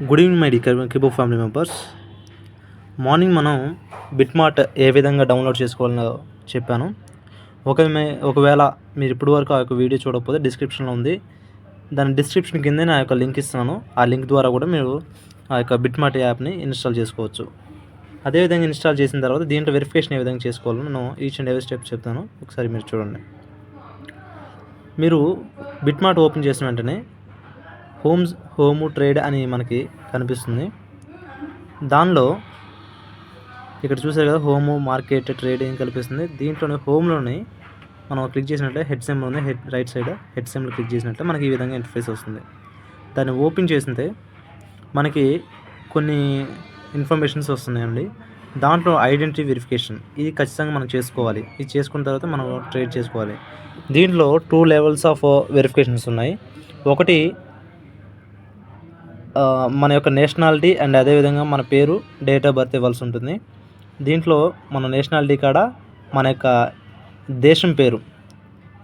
Good evening my Kibo family members. Morning మనం Bitmart ఏ విధంగా డౌన్లోడ్ చేసుకోవాలో చెప్పాను. ఒకవేళ మీరు ఇప్పటి వరకు ఆ యొక్క వీడియో చూడకపోతే డిస్క్రిప్షన్లో ఉంది. దాని డిస్క్రిప్షన్ కిందే నా యొక్క లింక్ ఇస్తున్నాను. ఆ లింక్ ద్వారా కూడా మీరు ఆ యొక్క బిట్మార్ట్ యాప్ని ఇన్స్టాల్ చేసుకోవచ్చు. అదేవిధంగా ఇన్స్టాల్ చేసిన తర్వాత దీంట్లో వెరిఫికేషన్ ఏ విధంగా చేసుకోవాలో నేను ఈచ్ అండ్ ఎవరీ స్టెప్ చెప్తాను. ఒకసారి మీరు చూడండి. మీరు బిట్మార్ట్ ఓపెన్ చేసిన వెంటనే హోము ట్రేడ్ అని మనకి కనిపిస్తుంది. దానిలో ఇక్కడ చూసారు కదా, హోము మార్కెట్ ట్రేడ్ ఏం కనిపిస్తుంది. దీంట్లోనే హోమ్లోని మనం క్లిక్ చేసినట్లే హెడ్ సిమ్లోనే రైట్ సైడ్ హెడ్ సిమ్లో క్లిక్ చేసినట్లే మనకి ఈ విధంగా ఇంటర్ఫేస్ వస్తుంది. దాన్ని ఓపెన్ చేసితే మనకి కొన్ని ఇన్ఫర్మేషన్స్ వస్తున్నాయండి. దాంట్లో ఐడెంటిటీ వెరిఫికేషన్ ఇది ఖచ్చితంగా మనం చేసుకోవాలి. ఇది చేసుకున్న తర్వాత మనం ట్రేడ్ చేసుకోవాలి. దీంట్లో 2 లెవెల్స్ ఆఫ్ వెరిఫికేషన్స్ ఉన్నాయి. ఒకటి మన యొక్క నేషనాలిటీ అండ్ అదేవిధంగా మన పేరు, డేట్ ఆఫ్ బర్త్ ఇవ్వాల్సి ఉంటుంది. దీంట్లో మన నేషనాలిటీ కాడ మన యొక్క దేశం పేరు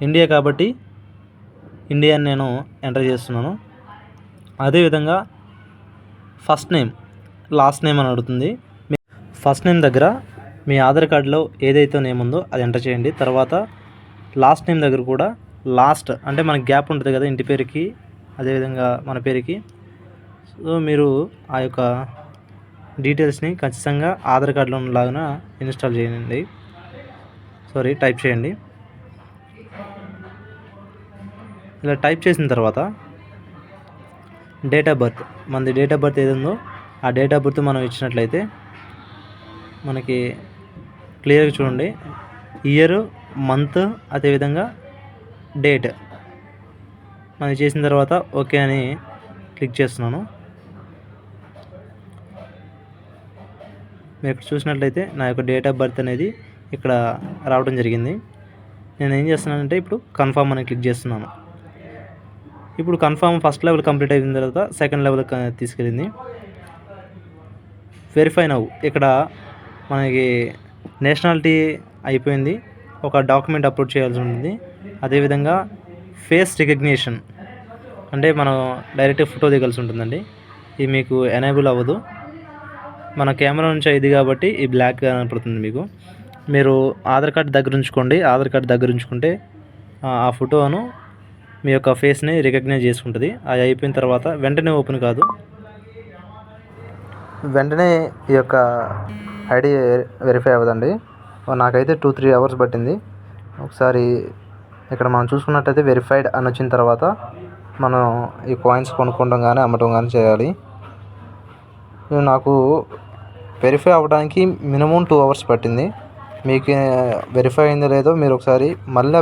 ఇండియా కాబట్టి ఇండియా అని నేను ఎంటర్ చేస్తున్నాను. అదేవిధంగా ఫస్ట్ నేమ్, లాస్ట్ నేమ్ అని అడుగుతుంది. ఫస్ట్ నేమ్ దగ్గర మీ ఆధార్ కార్డులో ఏదైతే నేమ్ ఉందో అది ఎంటర్ చేయండి. తర్వాత లాస్ట్ నేమ్ దగ్గర కూడా లాస్ట్ అంటే మనకి గ్యాప్ ఉంటుంది కదా ఇంటి పేరుకి అదేవిధంగా మన పేరుకి. సో మీరు ఆ యొక్క డీటెయిల్స్ని ఖచ్చితంగా ఆధార్ కార్డులో ఉన్నలాగా ఇన్స్టాల్ చేయండి. టైప్ చేయండి. ఇలా టైప్ చేసిన తర్వాత డేట్ ఆఫ్ బర్త్, మనది డేట్ ఆఫ్ బర్త్ ఏది ఉందో ఆ డేట్ ఆఫ్ బర్త్ మనం ఇచ్చినట్లయితే మనకి క్లియర్గా చూడండి. ఇయర్, మంత్, అదేవిధంగా డేట్ మనం చేసిన తర్వాత ఓకే అని క్లిక్ చేస్తున్నాను. మీరు ఇక్కడ చూసినట్లయితే నా యొక్క డేట్ ఆఫ్ బర్త్ అనేది ఇక్కడ రావడం జరిగింది. నేను ఏం చేస్తున్నానంటే ఇప్పుడు కన్ఫర్మ్ అని క్లిక్ చేస్తున్నాను. ఇప్పుడు కన్ఫర్మ్ ఫస్ట్ లెవెల్ కంప్లీట్ అయిన తర్వాత సెకండ్ లెవెల్ తీసుకెళ్ళింది. వెరిఫై నౌ ఇక్కడ మనకి నేషనాలిటీ అయిపోయింది. ఒక డాక్యుమెంట్ అప్లోడ్ చేయాల్సి ఉంటుంది. అదేవిధంగా ఫేస్ రికగ్నిషన్ అంటే మనం డైరెక్ట్ ఫోటో దిగాల్సి ఉంటుందండి. ఇది మీకు ఎనేబుల్ అవ్వదు. మన కెమెరా నుంచి ఇది కాబట్టి ఈ బ్లాక్ కనపడుతుంది మీకు. మీరు ఆధార్ కార్డ్ దగ్గర ఉంచుకోండి. ఆధార్ కార్డ్ దగ్గర ఉంచుకుంటే ఆ ఫోటోను మీ యొక్క ఫేస్ని రికగ్నైజ్ చేసుకుంటుంది. అది అయిపోయిన తర్వాత వెంటనే ఓపెన్ కాదు, వెంటనే ఈ యొక్క ఐడి వెరిఫై అవ్వదండి. నాకైతే 2-3 అవర్స్ పట్టింది. ఒకసారి ఇక్కడ మనం చూసుకున్నట్టయితే వెరిఫైడ్ అని వచ్చిన తర్వాత మనం ఈ కాయిన్స్ కొనుక్కోవడం కానీ అమ్మటం కానీ చేయాలి. నాకు వెరిఫై అవ్వడానికి మినిమం 2 అవర్స్ పట్టింది. మీకు వెరిఫై అయిందో లేదో మీరు ఒకసారి మళ్ళీ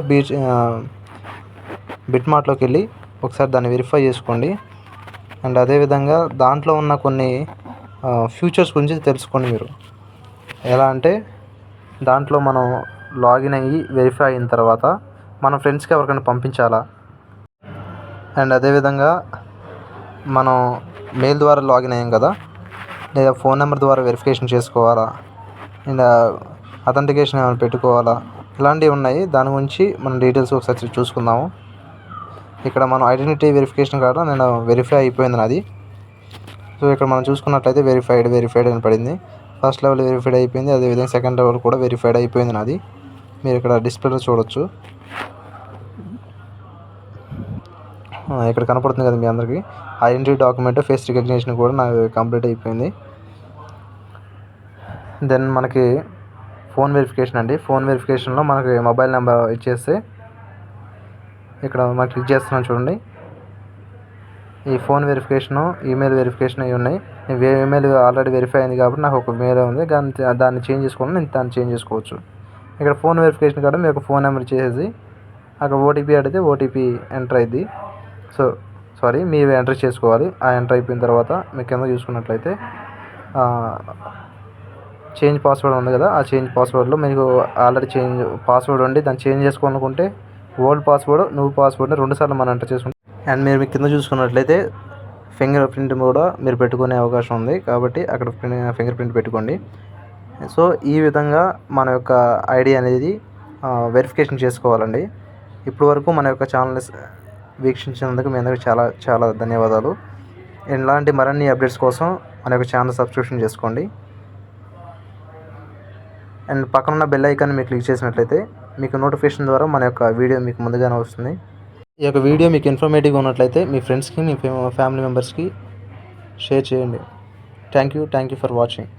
బిట్మార్ట్లోకి వెళ్ళి ఒకసారి దాన్ని వెరిఫై చేసుకోండి. అండ్ అదేవిధంగా దాంట్లో ఉన్న కొన్ని ఫ్యూచర్స్ గురించి తెలుసుకోండి. మీరు ఎలా అంటే దాంట్లో మనం లాగిన్ అయ్యి వెరిఫై అయిన తర్వాత మన ఫ్రెండ్స్కి ఎవరికైనా పంపించాలా, అండ్ అదేవిధంగా మనం మెయిల్ ద్వారా లాగిన్ అయ్యాం కదా, లేదా ఫోన్ నెంబర్ ద్వారా వెరిఫికేషన్ చేసుకోవాలా, అండ్ అథెంటికేషన్ ఏమైనా పెట్టుకోవాలా, ఇలాంటివి ఉన్నాయి. దాని గురించి మనం డీటెయిల్స్ ఒకసారి చూసుకుందాము. ఇక్కడ మనం ఐడెంటిటీ వెరిఫికేషన్ కాడ నేను వెరిఫై అయిపోయింది నాది. సో ఇక్కడ మనం చూసుకున్నట్లయితే వెరిఫైడ్ అని పడింది. ఫస్ట్ లెవెల్ వెరిఫైడ్ అయిపోయింది. అదేవిధంగా సెకండ్ లెవెల్ కూడా వెరిఫైడ్ అయిపోయింది నాది. మీరు ఇక్కడ డిస్ప్లేలో చూడొచ్చు. ఇక్కడ కనపడుతుంది కదా మీ అందరికీ. ఐడెంటిటీ డాక్యుమెంట్ ఫేస్ రికగ్నిషన్ కూడా నాకు కంప్లీట్ అయిపోయింది. దెన్ మనకి ఫోన్ వెరిఫికేషన్ అండి. ఫోన్ వెరిఫికేషన్లో మనకి మొబైల్ నెంబర్ ఇచ్చేస్తే ఇక్కడ మనం క్లిక్ చేస్తున్నాం చూడండి. ఈ ఫోన్ వెరిఫికేషను, ఈమెయిల్ వెరిఫికేషన్ అవి ఉన్నాయి. ఈమెయిల్ ఆల్రెడీ వెరిఫై అయింది కాబట్టి నాకు ఒక మెయిల్ ఉంది. దాన్ని చేంజ్ చేసుకోవాలి, నేను దాన్ని చేంజ్ చేసుకోవచ్చు. ఇక్కడ ఫోన్ వెరిఫికేషన్ కాడ మీరు ఒక ఫోన్ నెంబర్ చేసేసి అక్కడ ఓటీపీ అడిగితే ఓటీపీ ఎంటర్ అయింది. మీరు ఎంటర్ చేసుకోవాలి. ఆ ఎంటర్ అయిపోయిన తర్వాత మీకు కింద చూసుకున్నట్లయితే చేంజ్ పాస్వర్డ్ ఉంది కదా, ఆ చేంజ్ పాస్వర్డ్లో మీకు ఆల్రెడీ చేంజ్ పాస్వర్డ్ ఉండి దాన్ని చేంజ్ చేసుకోవాలనుకుంటే ఓల్డ్ పాస్వర్డ్, న్యూ పాస్వర్డ్ని 2 సార్లు మనం ఎంటర్ చేసుకుంటాం. అండ్ మీరు కింద చూసుకున్నట్లయితే ఫింగర్ ప్రింట్ కూడా మీరు పెట్టుకునే అవకాశం ఉంది కాబట్టి అక్కడ ఫింగర్ ప్రింట్ పెట్టుకోండి. సో ఈ విధంగా మన యొక్క ఐడి అనేది వెరిఫికేషన్ చేసుకోవాలండి. ఇప్పటి వరకు మన యొక్క ఛానల్ని వీక్షించినందుకు మీ అందరికీ చాలా చాలా ధన్యవాదాలు. ఇలాంటి మరిన్ని అప్డేట్స్ కోసం మన యొక్క ఛానల్ సబ్స్క్రిప్షన్ చేసుకోండి. అండ్ పక్కనున్న బెల్ ఐకాన్ మీరు క్లిక్ చేసినట్లయితే మీకు నోటిఫికేషన్ ద్వారా మన యొక్క వీడియో మీకు ముందుగానే వస్తుంది. ఈ యొక్క వీడియో మీకు ఇన్ఫర్మేటివ్గా ఉన్నట్లయితే మీ ఫ్రెండ్స్కి, మీ ఫ్యామిలీ మెంబర్స్కి షేర్ చేయండి. Thank you for watching.